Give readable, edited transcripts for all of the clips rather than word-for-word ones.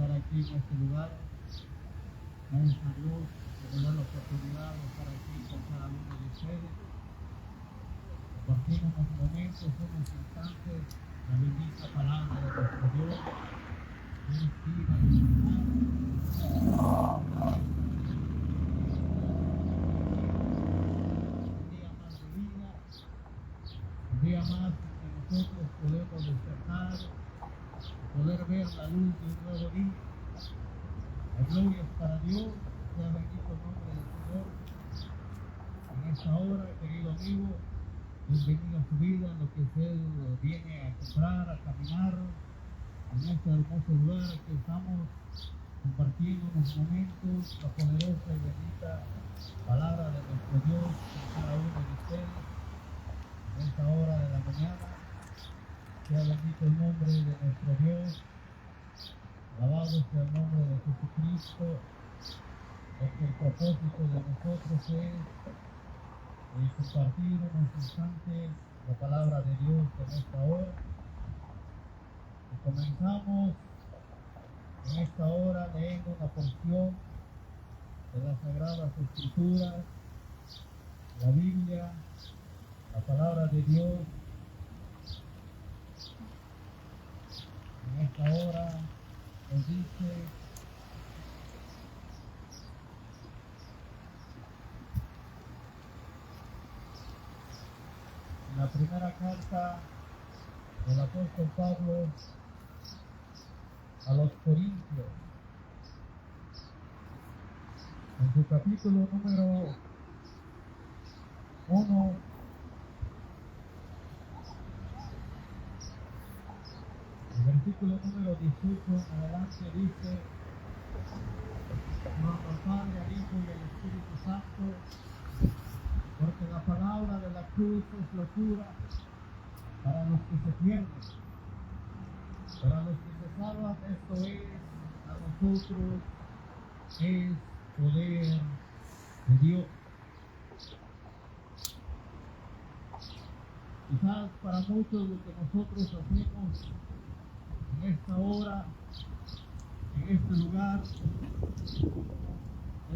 estar aquí en este lugar. Gracias a Dios por dar la oportunidad de estar aquí con cada uno de ustedes. Compartimos unos momentos, unos instantes, la bendita palabra de nuestro Dios. Dios viva y un día más que nosotros podemos despertar, poder ver la luz de un nuevo día. La gloria es para Dios, sea bendito el nombre del Señor. En esta hora, querido amigo, bienvenido a su vida, en lo que usted viene a comprar, a caminar, en este hermoso lugar que estamos compartiendo unos momentos, la poderosa y bendita palabra de nuestro Dios con cada uno de ustedes. En esta hora de la mañana, sea bendito el nombre de nuestro Dios, alabado sea el nombre de Jesucristo, porque el propósito de nosotros es compartir unos instantes la palabra de Dios en esta hora. Y comenzamos en esta hora leyendo una porción de las Sagradas Escrituras, la Biblia, la palabra de Dios. En esta hora nos dice: en la primera carta del apóstol Pablo a los Corintios, en su capítulo número 1, el versículo número 18 en adelante dice: gloria al Padre, al Hijo y al Espíritu Santo, porque la palabra de la cruz es locura para los que se pierden, para los que se salvan, esto es, a nosotros es poder de Dios. Quizás para muchos lo que nosotros hacemos en esta hora, en este lugar,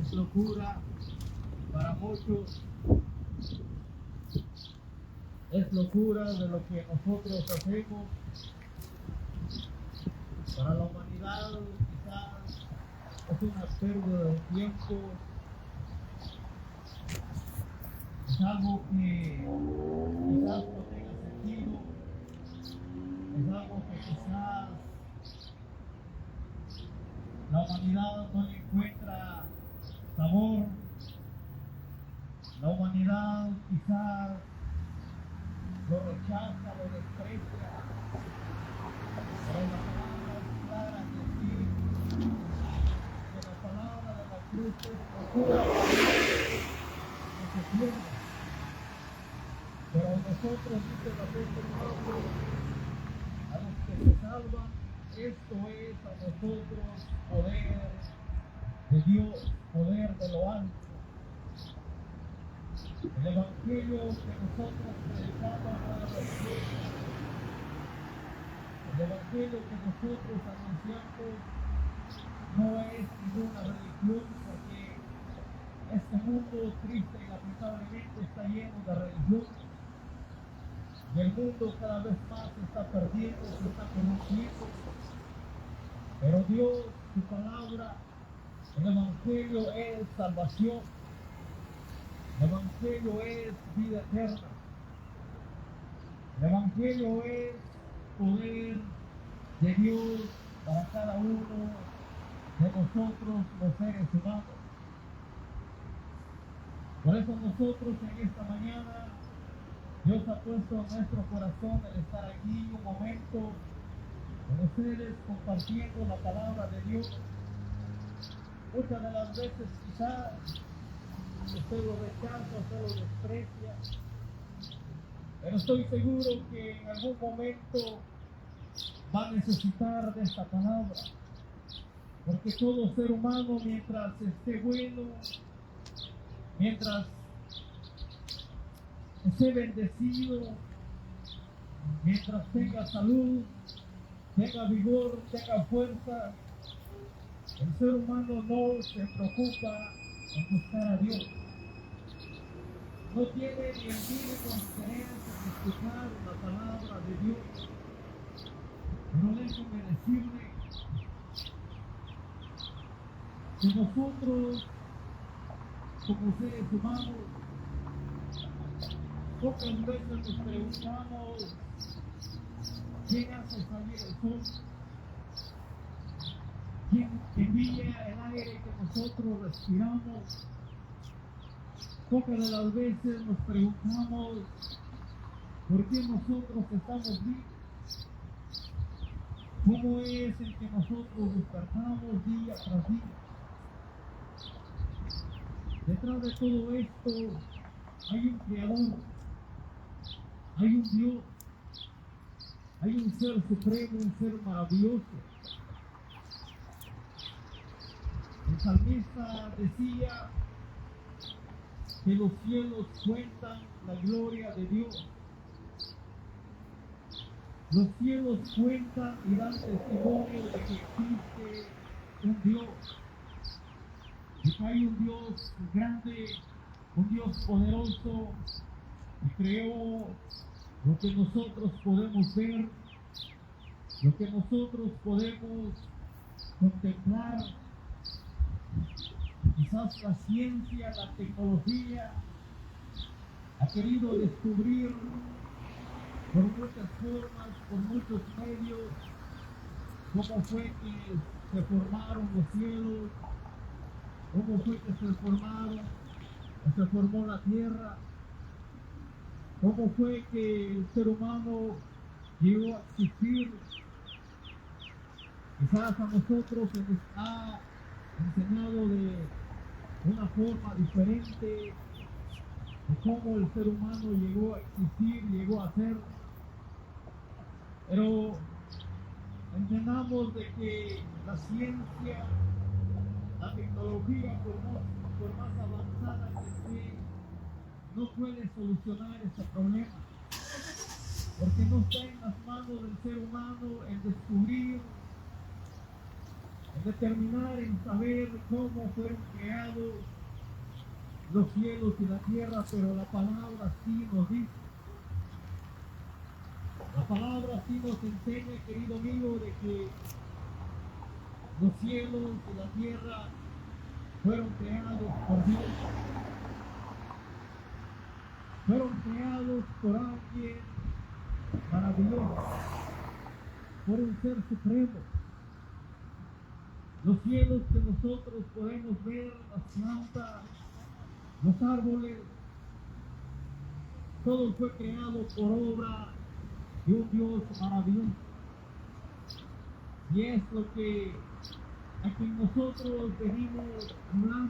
es locura. Para muchos es locura de lo que nosotros hacemos. Para la humanidad quizás es una pérdida de tiempo, es algo que quizás no tenga sentido, es algo que quizás la humanidad no le encuentra sabor, la humanidad quizás lo rechaza, lo desprecia, pero la palabra es clara en decir que la palabra de la cruz es locura que se pierde. Pero nosotros, dice el apóstol Pablo, a los que se salvan, esto es a nosotros poder de Dios, poder de lo alto. El evangelio que nosotros predicamos a la iglesia, el evangelio que nosotros anunciamos, no es ninguna religión, porque este mundo triste y lamentablemente está lleno de religión. Y el mundo cada vez más se está perdiendo, se está corrompiendo. Pero Dios, su palabra, el evangelio es salvación. El evangelio es vida eterna. El evangelio es poder de Dios para cada uno de nosotros, los seres humanos. Por eso nosotros en esta mañana, Dios ha puesto en nuestro corazón el estar aquí un momento con ustedes compartiendo la palabra de Dios. Muchas de las veces quizás usted lo rechaza, usted lo desprecia, pero estoy seguro que en algún momento va a necesitar de esta palabra, porque todo ser humano, mientras esté bueno, mientras esté bendecido, mientras tenga salud, tenga vigor, tenga fuerza, El ser humano no se preocupa en buscar a Dios. No tiene ni el mínimo interés en escuchar la palabra de Dios. Pero déjenme decirle que nosotros, como seres humanos, pocas veces nos preguntamos quién hace salir el sol, quién envía el aire que nosotros respiramos. Pocas de las veces nos preguntamos por qué nosotros estamos vivos. ¿Cómo es el que nosotros despertamos día tras día? Detrás de todo esto hay un creador, hay un Dios, hay un ser supremo, un ser maravilloso. El salmista decía que los cielos cuentan la gloria de Dios. Los cielos cuentan y dan testimonio de que existe un Dios, de que hay un Dios grande, un Dios poderoso, que creó lo que nosotros podemos ver, lo que nosotros podemos contemplar. Quizás la ciencia, la tecnología ha querido descubrir por muchas formas, por muchos medios, cómo fue que se formaron los cielos, cómo fue que se formaron, o se formó la tierra, cómo fue que el ser humano llegó a existir. Quizás a nosotros se nos ha enseñado de una forma diferente de cómo el ser humano llegó a existir, llegó a ser. Pero entendamos de que la ciencia, la tecnología, por más avanzada que esté, no puede solucionar este problema, porque no está en las manos del ser humano el descubrir, en determinar, en saber cómo fueron creados los cielos y la tierra, pero la palabra sí nos dice. La palabra sí nos enseña, querido amigo, de que los cielos y la tierra fueron creados por Dios. Fueron creados por alguien maravilloso, por un ser supremo. Los cielos que nosotros podemos ver, las plantas, los árboles, todo fue creado por obra de un Dios maravilloso. Y es lo que a quien nosotros venimos a hablar,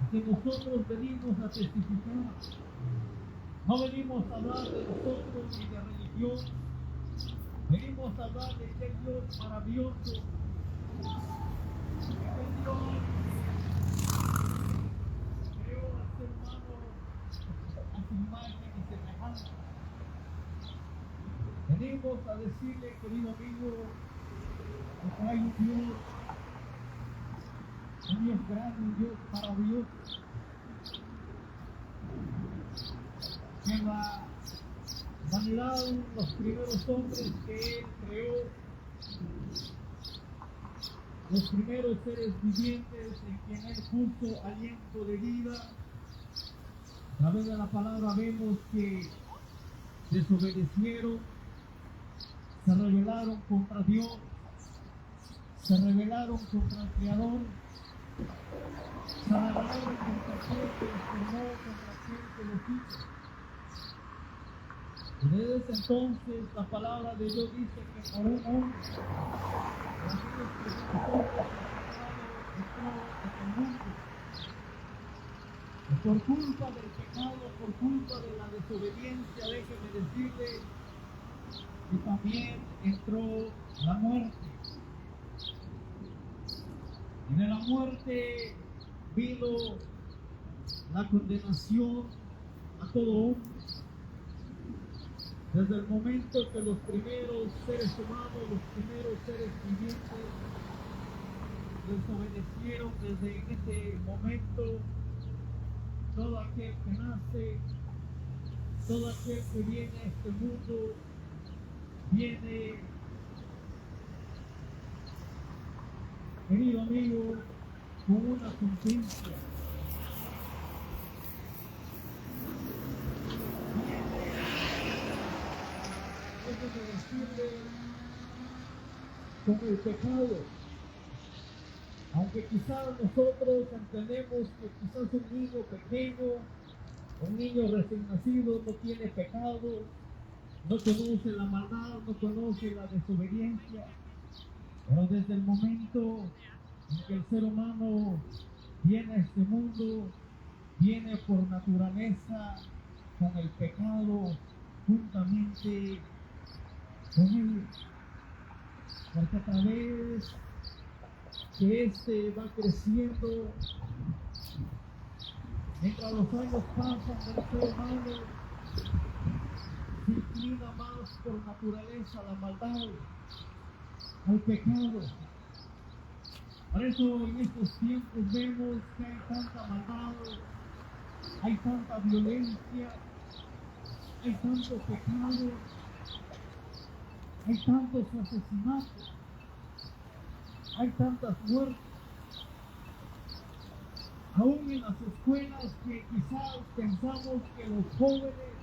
a quien nosotros venimos a testificar. No venimos a hablar de nosotros ni de religión, venimos a hablar de este Dios maravilloso, este Dios que creó al ser humano a su imagen y semejanza. Venimos a decirle, querido amigo, que hay un Dios grande, un Dios maravilloso, que la humanidad, los primeros hombres que Él creó, los primeros seres vivientes en quien Él puso aliento de vida, a través de la palabra vemos que desobedecieron, se rebelaron contra Dios, se rebelaron contra el Creador, se rebelaron contra aquel que los formó, contra aquel que los hizo. Y desde ese entonces la palabra de Dios dice que por un hombre, por aquellos que nosotros el pecado entró en el mundo. Y por culpa del pecado, por culpa de la desobediencia, déjeme decirle que también entró la muerte. Y de la muerte vino la condenación a todo hombre. Desde el momento que los primeros seres humanos, los primeros seres vivientes desobedecieron desde ese momento. Todo aquel que nace, todo aquel que viene a este mundo, viene, querido amigo, con una sentencia. Déjeme decirle, con el pecado. Aunque quizás nosotros entendemos que quizás un niño pequeño, un niño recién nacido no tiene pecado, no conoce la maldad, no conoce la desobediencia, pero desde el momento en que el ser humano viene a este mundo, viene por naturaleza con el pecado juntamente con él, porque a través que este va creciendo, mientras los años pasan del ser humano, se inclina más por naturaleza a la maldad, al pecado. Por eso en estos tiempos vemos que hay tanta maldad, hay tanta violencia, hay tanto pecado, hay tantos asesinatos, hay tantas muertes. Aún en las escuelas que quizás pensamos que los jóvenes,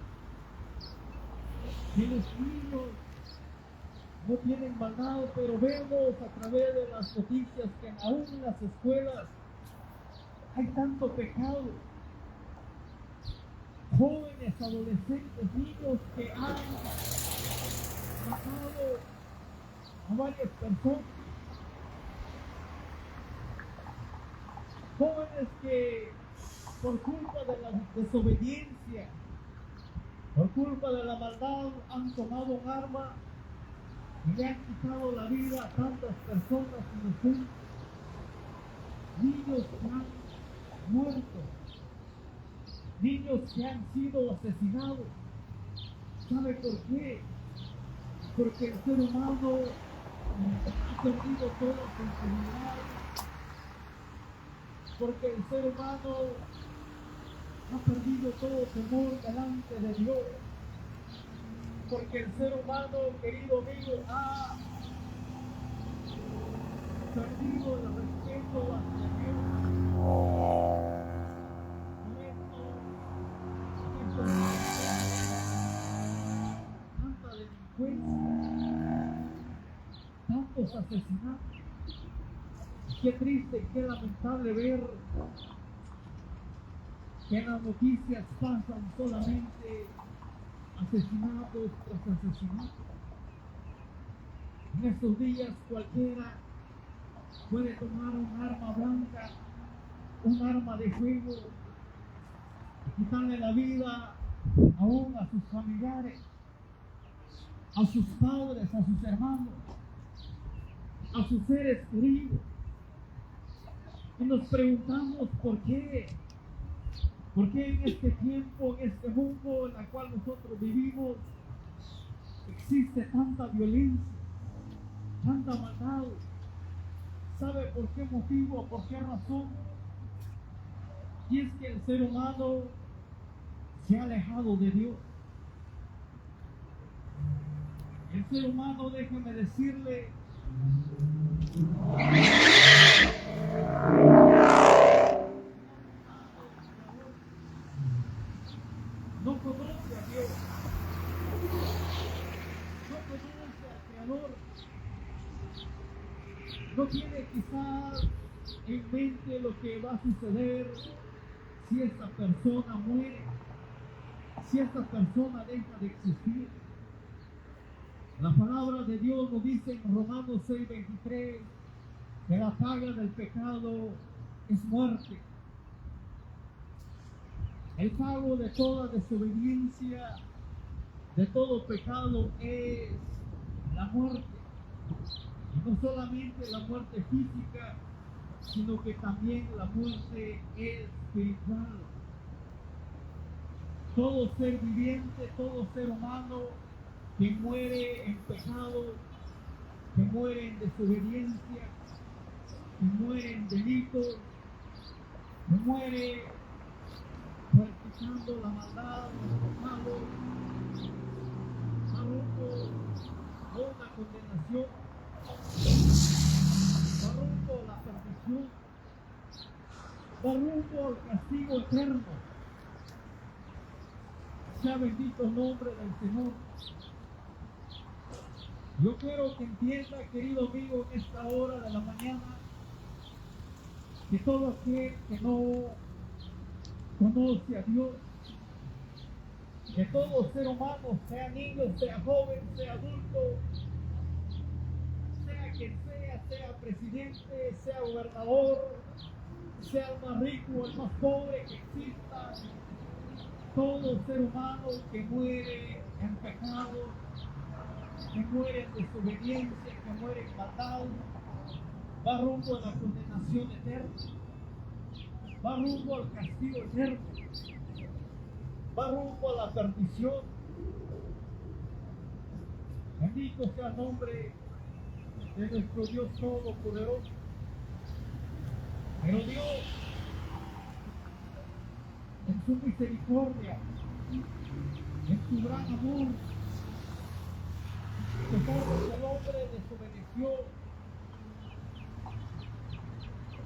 que los niños no tienen maldad, pero vemos a través de las noticias que aún en las escuelas hay tanto pecado. Jóvenes, adolescentes, niños que han matado a varias personas. Jóvenes que por culpa de la desobediencia, por culpa de la maldad, han tomado un arma y le han quitado la vida a tantas personas inocentes. Niños que han muerto, niños que han sido asesinados. ¿Sabe por qué? Porque el ser humano ha perdido toda sensibilidad, porque el ser humano ha perdido todo temor delante de Dios, porque el ser humano, querido amigo, ha perdido el respeto hacia Dios. Tanta delincuencia, tantos asesinatos. Qué triste, qué lamentable ver que en las noticias pasan solamente asesinatos tras asesinatos. En estos días cualquiera puede tomar un arma blanca, un arma de fuego, y quitarle la vida aún a sus familiares, a sus padres, a sus hermanos, a sus seres queridos. Y nos preguntamos por qué. ¿Por qué en este tiempo, en este mundo en el cual nosotros vivimos, existe tanta violencia, tanta maldad? ¿Sabe por qué motivo, por qué razón? Y es que el ser humano se ha alejado de Dios. El ser humano, déjeme decirle, no conoce a Dios, no conoce al Creador, no tiene quizás en mente lo que va a suceder si esta persona muere, si esta persona deja de existir. La palabra de Dios nos dice en Romanos 6:23 que la paga del pecado es muerte. El pago de toda desobediencia, de todo pecado es la muerte. Y no solamente la muerte física, sino que también la muerte espiritual. Todo ser viviente, todo ser humano que muere en pecado, que muere en desobediencia, que muere muere en delitos, que muere practicando la maldad, los pecados, va rumbo a una condenación, va rumbo a la perdición, va rumbo al castigo eterno. Sea bendito el nombre del Señor. Yo quiero que entienda, querido amigo, en esta hora de la mañana, que todo aquel que no conoce a Dios, que todo ser humano, sea niño, sea joven, sea adulto, sea quien sea presidente, sea gobernador, sea el más rico, el más pobre que exista, todo ser humano que muere en pecado, que muere en desobediencia, que muere en maldad, va rumbo a la condenación eterna, va rumbo al castigo eterno, va rumbo a la perdición. Bendito sea el nombre de nuestro Dios Todopoderoso. Pero Dios, en su misericordia, en su gran amor, que todo el hombre desobedeció,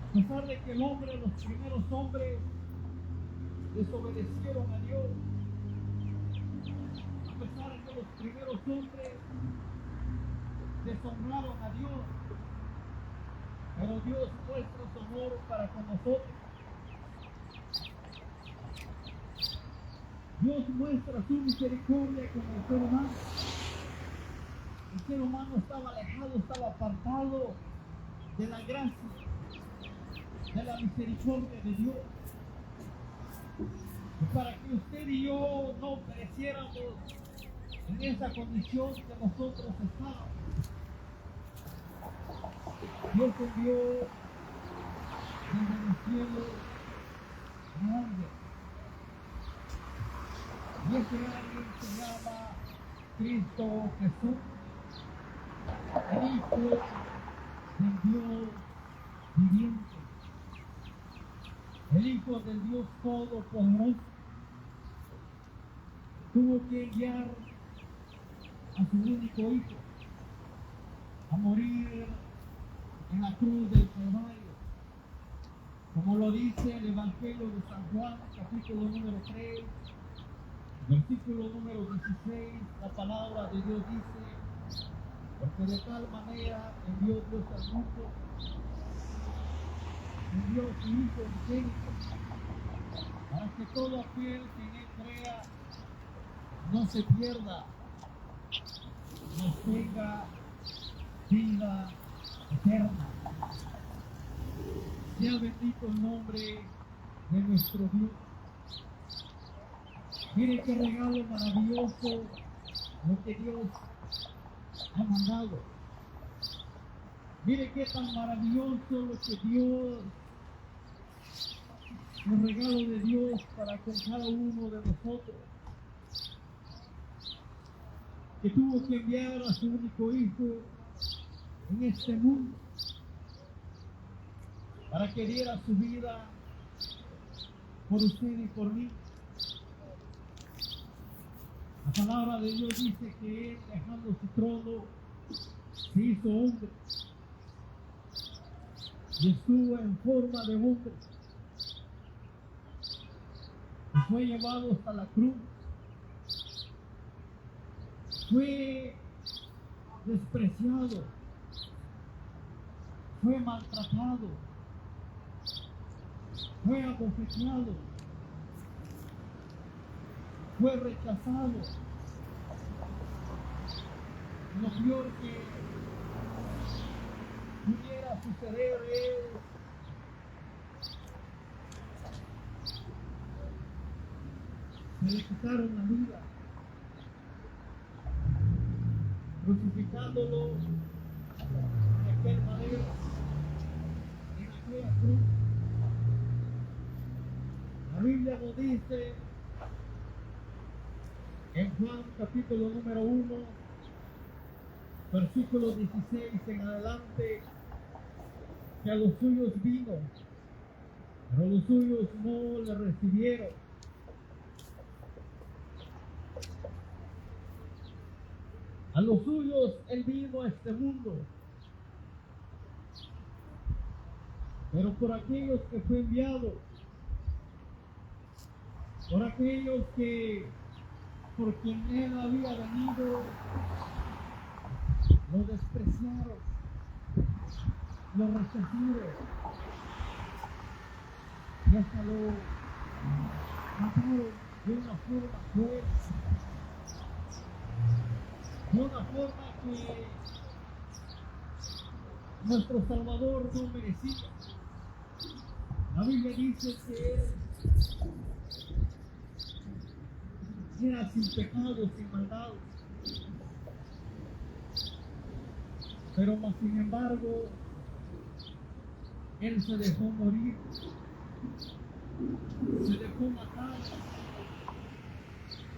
a pesar de que el hombre, los primeros hombres, desobedecieron a Dios, a pesar de que los primeros hombres deshonraron a Dios, pero Dios muestra su amor para con nosotros. Dios muestra su misericordia con el ser humano. El ser humano estaba alejado, estaba apartado de la gracia, de la misericordia de Dios. Y para que usted y yo no pereciéramos en esa condición que nosotros estábamos, Dios envió desde el cielo un ángel. Y ese ángel se llama Cristo Jesús, el Hijo del Dios viviente, el Hijo del Dios Todopoderoso. Tuvo que enviar a su único Hijo a morir en la cruz del Calvario, como lo dice el Evangelio de San Juan, capítulo número 3, versículo número 16. La palabra de Dios dice: porque de tal manera envió Dios al mundo, envió su Hijo unigénito, para que todo aquel que en él crea no se pierda, mas tenga vida eterna. Sea bendito el nombre de nuestro Dios. Mire qué regalo maravilloso lo que Dios ha mandado. Mire qué tan maravilloso lo que Dios, el regalo de Dios para con cada uno de nosotros, que tuvo que enviar a su único Hijo en este mundo para que diera su vida por usted y por mí. La palabra de Dios dice que Él, dejando su trono, se hizo hombre y estuvo en forma de hombre y fue llevado hasta la cruz. Fue despreciado, fue maltratado, fue abofeteado, fue rechazado. Lo peor que pudiera suceder es que le quitaron la vida, crucificándolo de aquel madero, en aquella cruz. La Biblia nos dice en Juan capítulo número 1, versículo 16 en adelante, que a los suyos vino, pero los suyos no le recibieron. A los suyos Él vino a este mundo, pero por aquellos que fue enviado, por aquellos que por quien Él había venido, lo despreciaron, lo rechazaron y hasta lo mataron de una forma cruel, de una forma que nuestro Salvador no merecía. La Biblia dice que Él era sin pecado, sin maldad, pero más sin embargo Él se dejó morir, se dejó matar,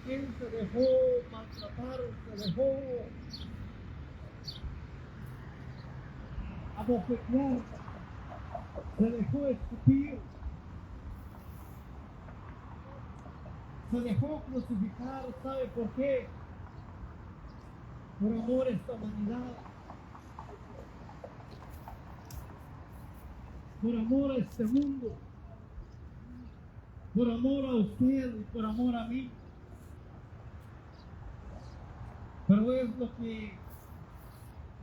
Él se dejó maltratar, se dejó abofetear, se dejó escupir, se dejó crucificar. ¿Sabe por qué? Por amor a esta humanidad, por amor a este mundo, por amor a usted y por amor a mí. Pero es lo que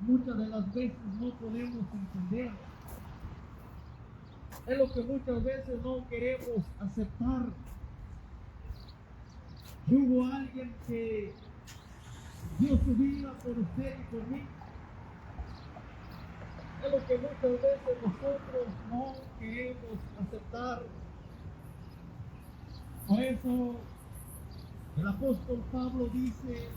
muchas de las veces no podemos entender. Es lo que muchas veces no queremos aceptar. Que hubo alguien que dio su vida por usted y por mí. Es lo que muchas veces nosotros no queremos aceptar. Por eso el apóstol Pablo dice: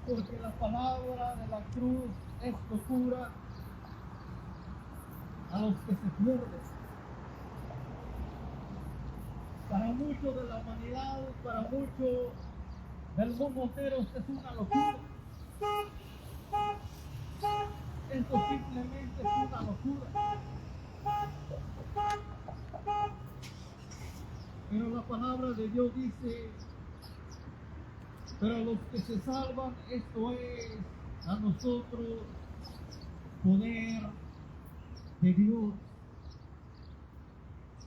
porque la palabra de la cruz es locura a los que se pierden. Para muchos de la humanidad, para muchos del mundo entero, esto es una locura. Esto simplemente es una locura. Pero la palabra de Dios dice: pero a los que se salvan, esto es a nosotros poder de Dios,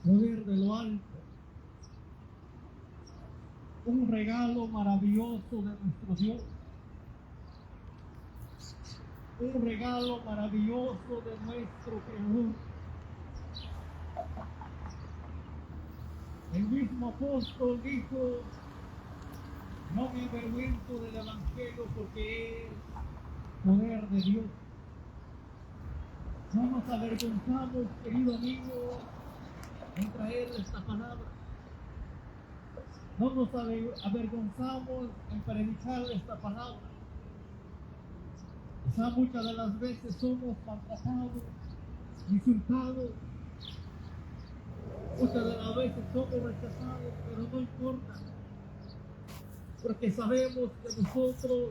poder de lo alto, un regalo maravilloso de nuestro Dios, un regalo maravilloso de nuestro Creador. El mismo apóstol dijo: no me avergüenzo del Evangelio porque es poder de Dios. No nos avergonzamos, querido amigo, en traer esta palabra. No nos avergonzamos en predicar esta palabra. Quizá muchas de las veces somos maltratados, insultados. Muchas de las veces somos rechazados, pero no importa. Porque sabemos que nosotros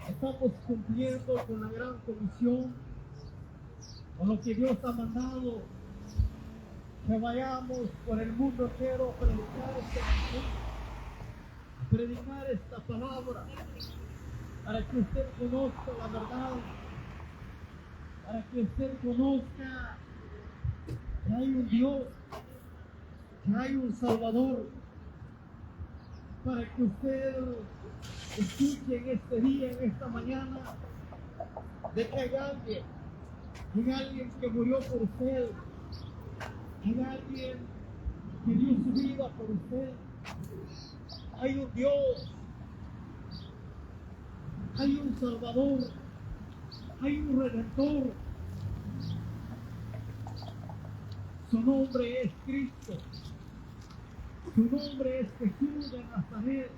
estamos cumpliendo con la gran comisión, con lo que Dios ha mandado, que vayamos por el mundo entero a predicar este evangelio, a predicar esta palabra, para que usted conozca la verdad, para que usted conozca que hay un Dios, que hay un Salvador, para que usted escuche en este día, en esta mañana, de que hay alguien que murió por usted, hay alguien que dio su vida por usted, hay un Dios, hay un Salvador, hay un Redentor. Su nombre es Cristo, su nombre es Jesús de Nazaret.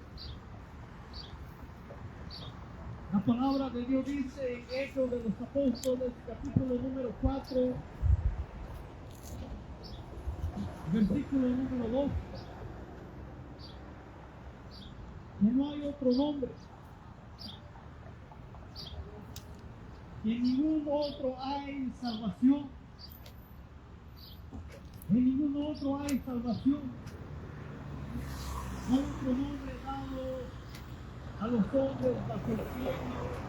La palabra de Dios dice en Hechos de los Apóstoles, capítulo número 4, versículo número 2, que no hay otro nombre Y en ningún otro hay salvación. En ningún otro hay salvación. No hay otro nombre dado a los hombres bajo el cielo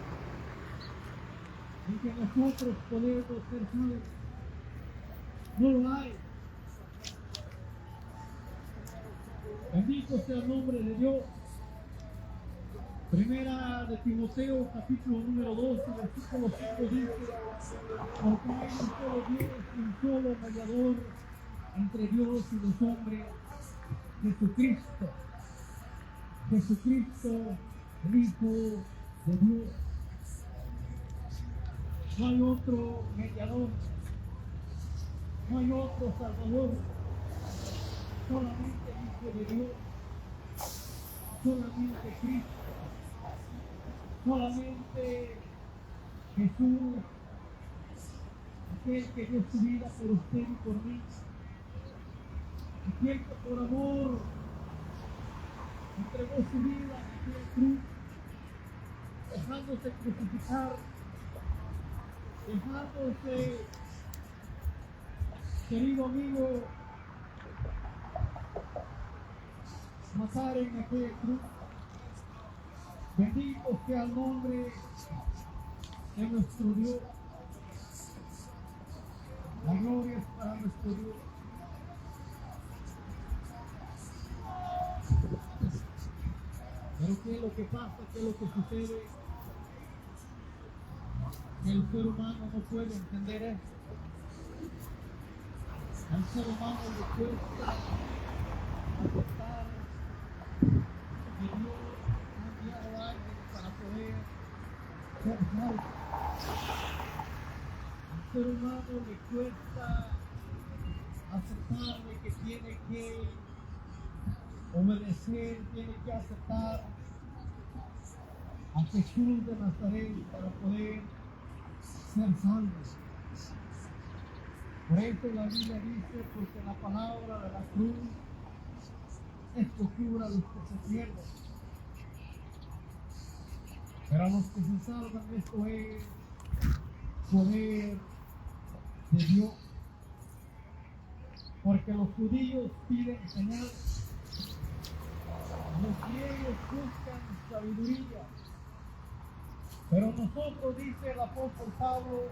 en que nosotros podemos ser salvos. No lo hay. Bendito sea el nombre de Dios. Primera de Timoteo, capítulo número 2, versículo 5 dice: porque hay un solo Dios y un solo mediador entre Dios y los hombres, Jesucristo. Jesucristo, el Hijo de Dios. No hay otro mediador, no hay otro Salvador, solamente el Hijo de Dios, solamente Cristo, solamente Jesús, aquel que dio su vida por usted y por mí, aquel que por amor entregó su vida en la cruz, dejándose crucificar, dejándose, querido amigo, matar en aquella cruz. Bendito sea el nombre de nuestro Dios. La gloria es para nuestro Dios. Pero ¿qué es lo que pasa? ¿Qué es lo que sucede? Que el ser humano no puede entender esto. Al ser humano le cuesta aceptar que Dios ha enviado a alguien para poder ser salvo. Al ser humano le cuesta aceptar de que tiene que obedecer, tiene que aceptar a Jesús de Nazaret para poder ser salvo. Por eso la Biblia dice: porque la palabra de la cruz es locura a los que se pierden, pero a los que se salvan esto es poder de Dios. Porque los judíos piden señales, los griegos buscan sabiduría, pero nosotros, dice el apóstol Pablo,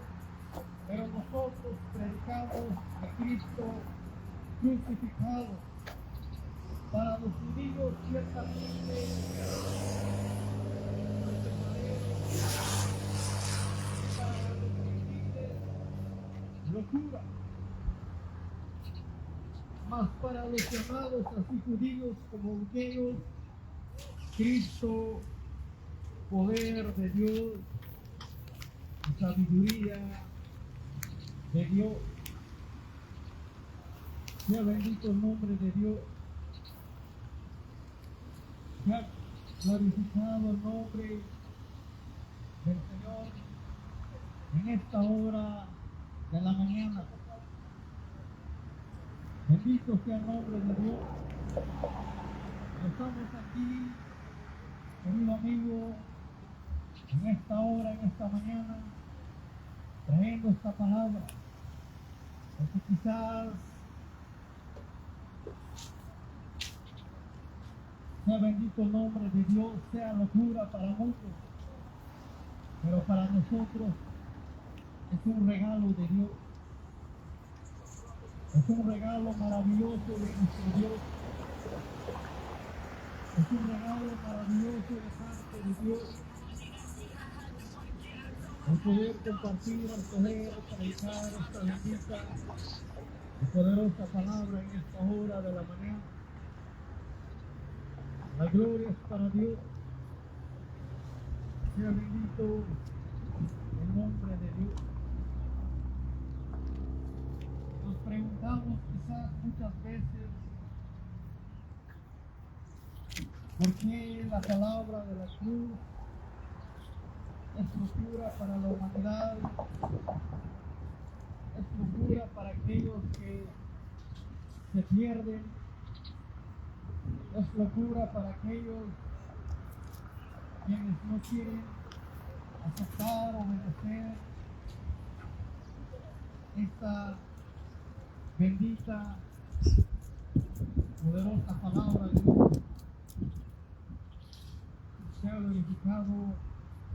pero nosotros predicamos a Cristo crucificado. Para los judíos ciertamente para los gentiles locura, mas para los llamados así judíos como griegos, Cristo, poder de Dios y sabiduría de Dios. Sea bendito el nombre de Dios. Sea glorificado el nombre del Señor en esta hora de la mañana. Bendito sea el nombre de Dios. Estamos aquí, querido amigo, en esta hora, en esta mañana, trayendo esta palabra, porque quizás sea bendito el nombre de Dios, sea locura para muchos, pero para nosotros es un regalo de Dios, es un regalo maravilloso de nuestro Dios, es un regalo maravilloso de parte de Dios. El poder compartir, el poder predicar esta bendita y poderosa palabra en esta hora de la mañana. La gloria es para Dios. Sea bendito el nombre de Dios. Nos preguntamos quizás muchas veces por qué la palabra de la cruz es locura para la humanidad, es locura para aquellos que se pierden, es locura para aquellos quienes no quieren aceptar, obedecer esta bendita, poderosa palabra de Dios. Sea glorificado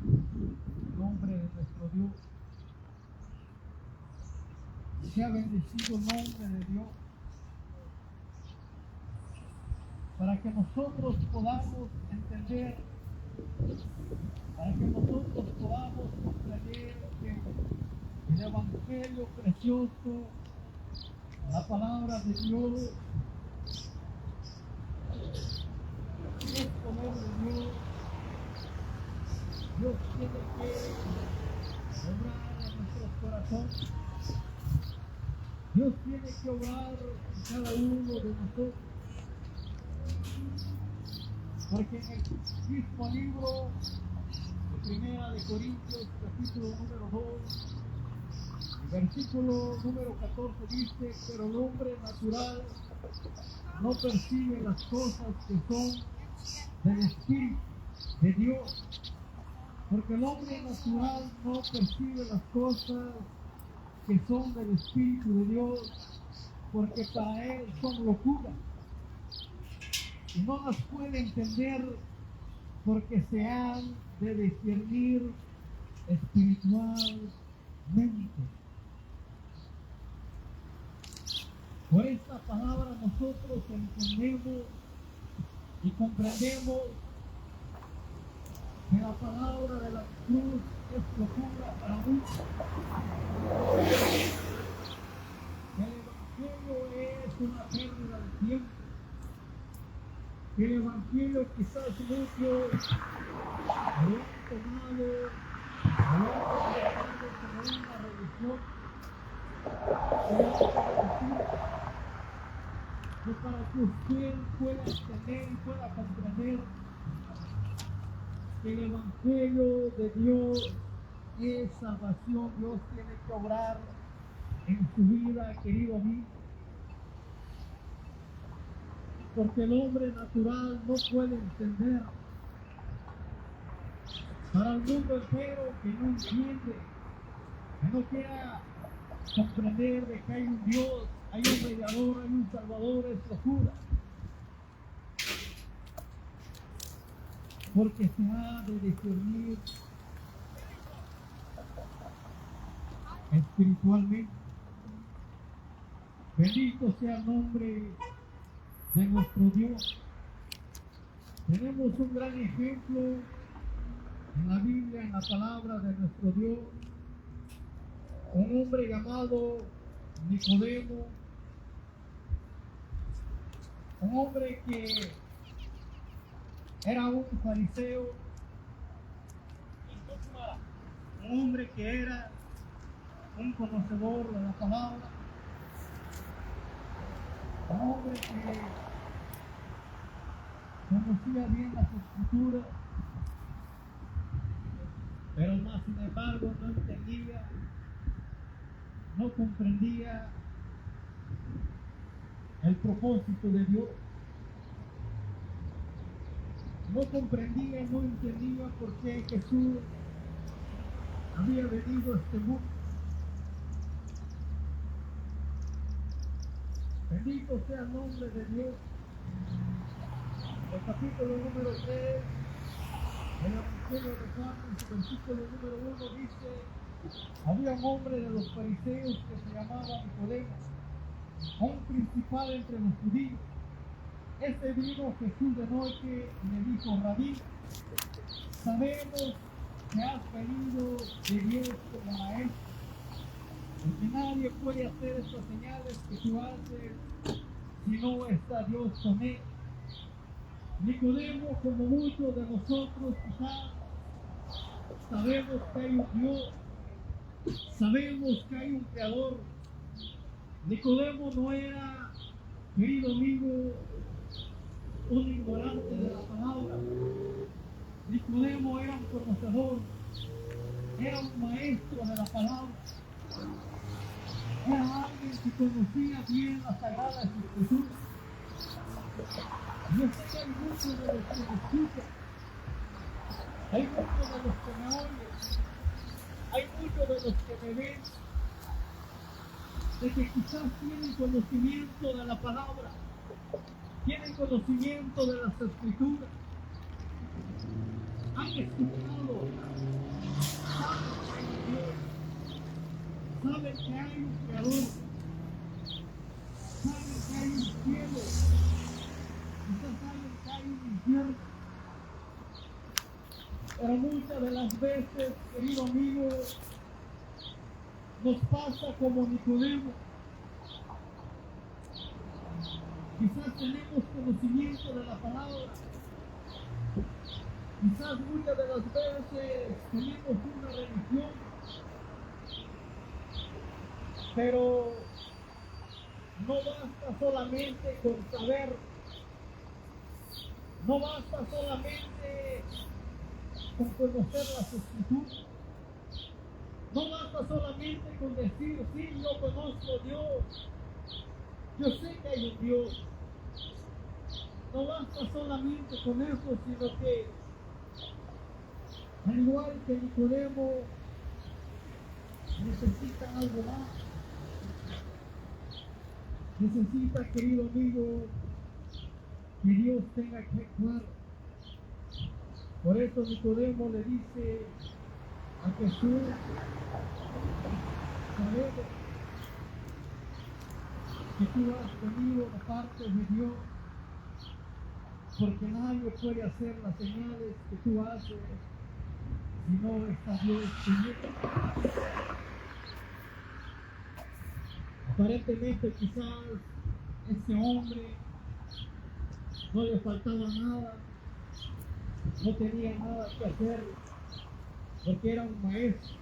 el nombre de nuestro Dios. Sea bendecido el nombre de Dios. Para que nosotros podamos entender, para que nosotros podamos comprender que el Evangelio precioso, la palabra de Dios, es poder de Dios. Dios tiene que obrar en nuestros corazones. Dios tiene que obrar en cada uno de nosotros. Porque en el mismo libro de Primera de Corintios, capítulo número 2, versículo número 14 dice: pero el hombre natural no percibe las cosas que son del Espíritu de Dios. Porque el hombre natural no percibe las cosas que son del Espíritu de Dios, porque para él son locura. Y no las puede entender porque se han de discernir espiritualmente. Por esta palabra nosotros entendemos y comprendemos que la palabra de la cruz es locura para muchos. El Evangelio es una pérdida de tiempo. El Evangelio quizás muchos lo han tomado, lo han considerado como una religión, que para que usted pueda entender y pueda comprender que el Evangelio de Dios es salvación. Dios tiene que obrar en su vida, querido amigo. Porque el hombre natural no puede entender. Para el mundo entero que no entiende, que no quiera comprender de que hay un Dios, hay un mediador, hay un salvador, es locura. Porque se ha de discernir espiritualmente. Bendito sea el nombre de nuestro Dios. Tenemos un gran ejemplo en la Biblia, en la palabra de nuestro Dios. Un hombre llamado Nicodemo, un hombre que era un fariseo, un hombre que era un conocedor de la palabra, un hombre que conocía bien las escrituras, pero más sin embargo no entendía, no comprendía el propósito de Dios. No comprendía, no entendía por qué Jesús había venido a este mundo. Bendito sea el nombre de Dios. El capítulo número 3 del Evangelio de Juan, en su versículo número 1 dice: había un hombre de los fariseos que se llamaba Nicodemo, un principal entre los judíos. Este vino Jesús de noche y le dijo: Rabí, sabemos que has venido de Dios como maestro, porque nadie puede hacer estas señales que tú haces si no está Dios con él. Nicodemo, como muchos de nosotros quizás, sabemos que hay un Dios, sabemos que hay un Creador. Nicodemo no era, querido amigo, un ignorante de la palabra. Nicodemo era un conocedor, era un maestro de la palabra, era alguien que conocía bien las sagradas escrituras. Yo sé que hay muchos de los que me escuchan, hay muchos de los que me oyen, hay muchos de los que me ven, de que quizás tienen conocimiento de la palabra, tienen conocimiento de las escrituras, han escuchado, saben que hay un creador, saben que hay un cielo, quizás saben que hay un infierno, pero muchas de las veces, querido amigo, nos pasa como Nicodemo. Quizás tenemos conocimiento de la palabra, quizás muchas de las veces tenemos una religión, pero no basta solamente con saber, no basta solamente con conocer las escrituras, no basta solamente con decir, sí, yo conozco a Dios, yo sé que hay un Dios. No basta solamente con eso, sino que, al igual que Nicodemo, necesita algo más. Necesita, querido amigo, que Dios tenga que actuar. Por eso Nicodemo le dice a Jesús, sabemos que tú has venido de parte de Dios, porque nadie puede hacer las señales que tú haces si no está Dios conmigo. Aparentemente quizás este hombre no le faltaba nada, no tenía nada que hacer, porque era un maestro,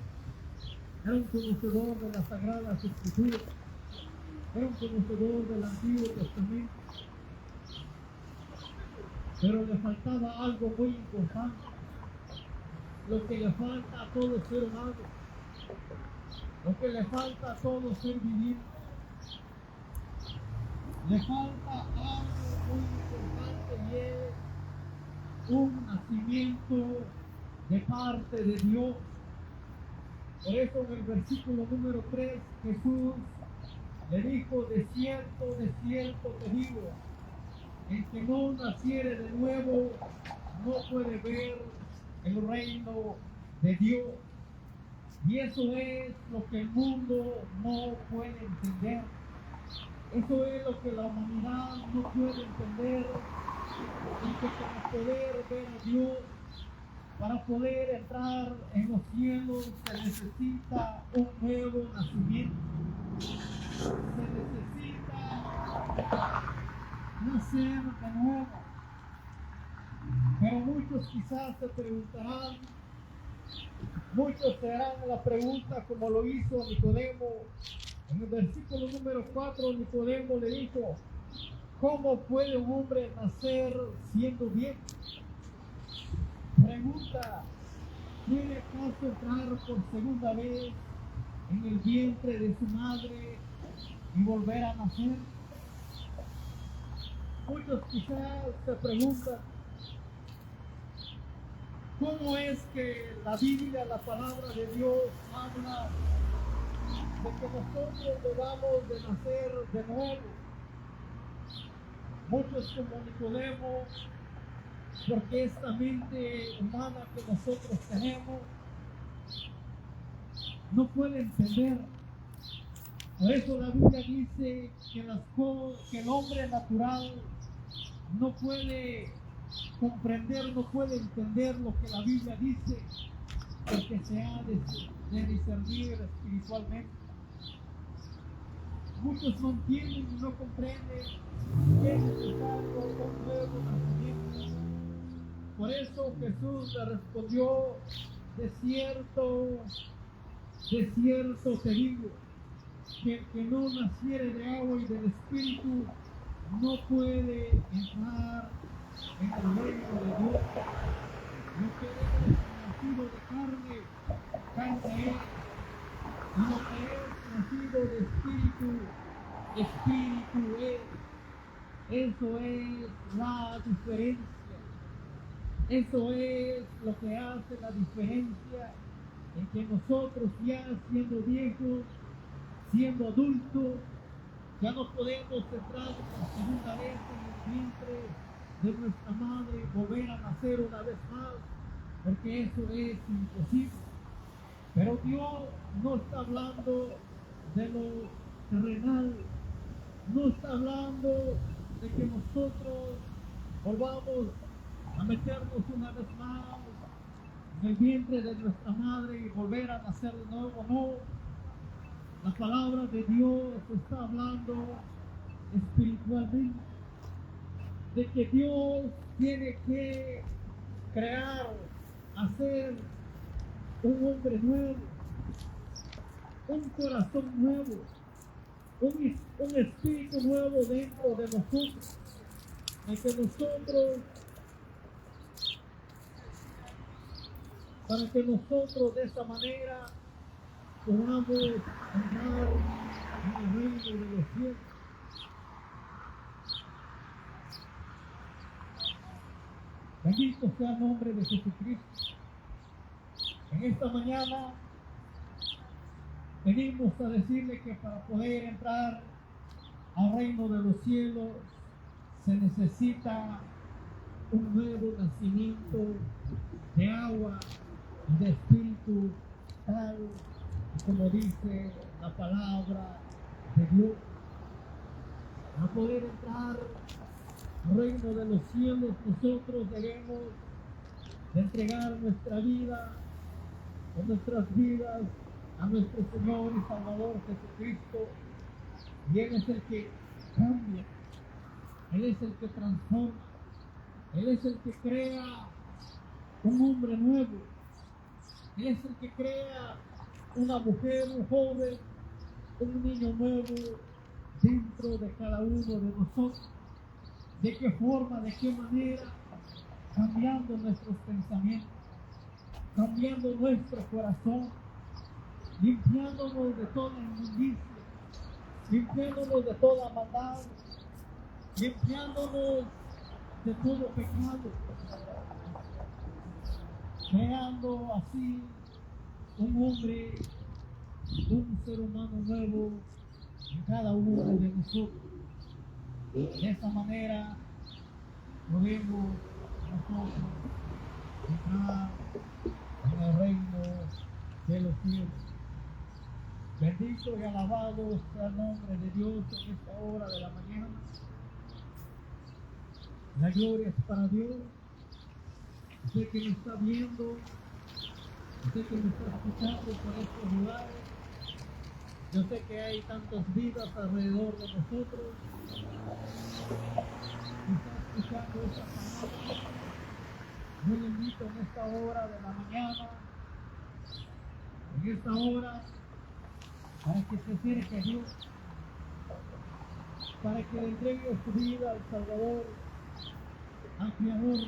era un conocedor de las Sagradas Escrituras, era un conocedor del Antiguo Testamento, pero le faltaba algo muy importante, lo que le falta a todo ser humano, lo que le falta a todo ser viviente. Le falta algo muy importante y es un nacimiento de parte de Dios. Por eso en el versículo número 3 Jesús le dijo, de cierto te digo, el que no naciere de nuevo no puede ver el reino de Dios. Y eso es lo que el mundo no puede entender. Eso es lo que la humanidad no puede entender, y que para poder ver a Dios, para poder entrar en los cielos, se necesita un nuevo nacimiento. Se necesita nacer de nuevo. Pero muchos quizás se preguntarán, muchos se harán la pregunta como lo hizo Nicodemo. En el versículo número 4, Nicodemo le dijo, ¿cómo puede un hombre nacer siendo viejo? Pregunta, ¿quiere acaso entrar por segunda vez en el vientre de su madre y volver a nacer? Muchos quizás se preguntan, ¿cómo es que la Biblia, la palabra de Dios, habla de que nosotros debamos de nacer de nuevo? Muchos como Nicodemo, porque esta mente humana que nosotros tenemos no puede entender. Por eso la Biblia dice que el hombre natural no puede comprender, no puede entender lo que la Biblia dice, porque se ha de discernir espiritualmente. Muchos no entienden y no comprenden que es necesario un nuevo nacimiento. Por eso Jesús le respondió, de cierto te digo, que el que no naciere de agua y del Espíritu no puede entrar en el reino de Dios. Lo que es nacido de carne, carne es, y lo que es nacido de Espíritu, Espíritu es. Eso es la diferencia. Eso es lo que hace la diferencia en que nosotros, ya siendo viejos, siendo adultos, ya no podemos entrar por segunda vez en el vientre de nuestra madre y volver a nacer una vez más, porque eso es imposible. Pero Dios no está hablando de lo terrenal, no está hablando de que nosotros volvamos a meternos una vez más en el vientre de nuestra madre y volver a nacer de nuevo, no. La palabra de Dios está hablando espiritualmente de que Dios tiene que crear, hacer un hombre nuevo, un corazón nuevo, un espíritu nuevo dentro de nosotros, para que nosotros de esta manera podamos entrar en el reino de los cielos. Bendito sea el nombre de Jesucristo. En esta mañana venimos a decirle que para poder entrar al reino de los cielos se necesita un nuevo nacimiento de agua y de espíritu, tal como dice la palabra de Dios. Para poder entrar al reino de los cielos, nosotros debemos de entregar nuestra vida o nuestras vidas a nuestro Señor y Salvador Jesucristo. Y Él es el que cambia, Él es el que transforma, Él es el que crea un hombre nuevo, Él es el que crea una mujer, un joven, un niño nuevo dentro de cada uno de nosotros. ¿De qué forma, de qué manera? Cambiando nuestros pensamientos, cambiando nuestro corazón, limpiándonos de toda inmundicia, limpiándonos de toda maldad, limpiándonos de todo pecado, creando así un hombre, un ser humano nuevo en cada uno de nosotros. De esa manera podemos nosotros entrar en el reino de los cielos. Bendito y alabado sea el nombre de Dios en esta hora de la mañana. La gloria es para Dios. Usted que me está viendo, usted que me está escuchando por estos lugares, yo sé que hay tantas vidas alrededor de nosotros. Está escuchando esta palabra. Yo le invito en esta hora de la mañana, en esta hora, para que se acerque a Dios, para que le entregue su vida al Salvador, al Creador,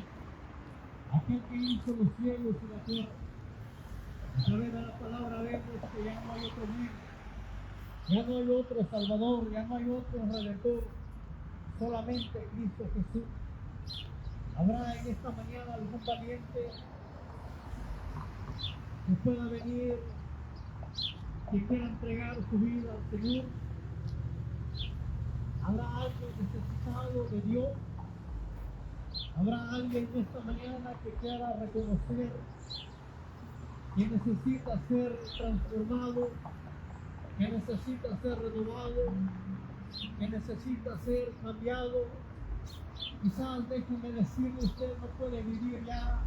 aquel que hizo los cielos y la tierra. A través de la palabra vemos que ya no hay otro Dios, ya no hay otro Salvador, ya no hay otro Redentor, solamente Cristo Jesús. Habrá en esta mañana algún valiente que pueda venir, que quiera entregar su vida al Señor. Habrá alguien necesitado de Dios. Habrá alguien en esta mañana que quiera reconocer que necesita ser transformado, que necesita ser renovado, que necesita ser cambiado. Quizás déjeme decirle, usted no puede vivir ya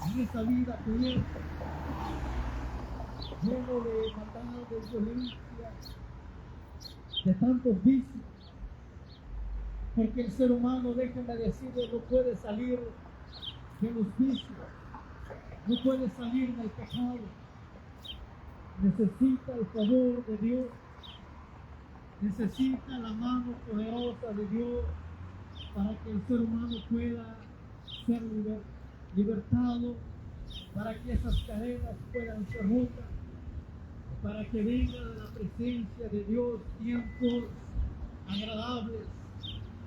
en esta vida cubierta, lleno de maldad, de violencia, de tantos vicios, porque el ser humano, déjeme decirle, no puede salir de los vicios, no puede salir del pecado. Necesita el favor de Dios, necesita la mano poderosa de Dios para que el ser humano pueda ser libertado, para que esas cadenas puedan ser rotas, para que venga de la presencia de Dios tiempos agradables,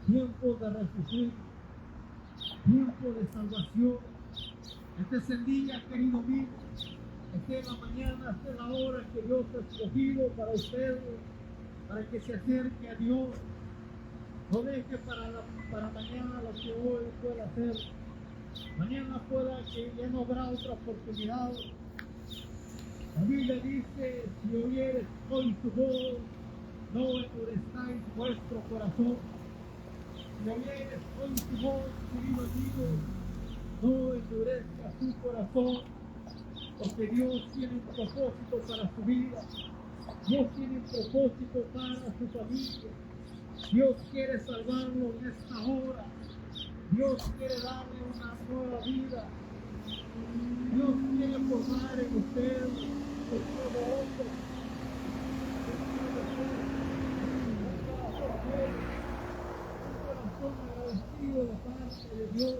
tiempos de refugio, tiempos de salvación. Este es el día, querido mío, Esta es la mañana, esta es la hora que Dios ha escogido para usted, para que se acerque a Dios. No deje para mañana lo que hoy pueda hacer. Mañana pueda que ya no habrá otra oportunidad. La Biblia dice, si oyeres hoy su voz, no endurezcáis vuestro corazón. Si oyeres hoy su voz, querido amigo, no endurezca su corazón, porque Dios tiene un propósito para su vida. Dios tiene un propósito para su familia. Dios quiere salvarlo en esta hora. Dios quiere darle una nueva vida. Dios quiere formar en usted un nuevo hombre, un corazón agradecido de parte de Dios.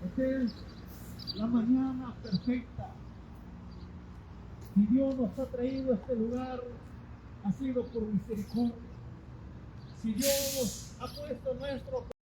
Esta es la mañana perfecta. Si Dios nos ha traído a este lugar, ha sido por misericordia. Si Dios ha puesto nuestro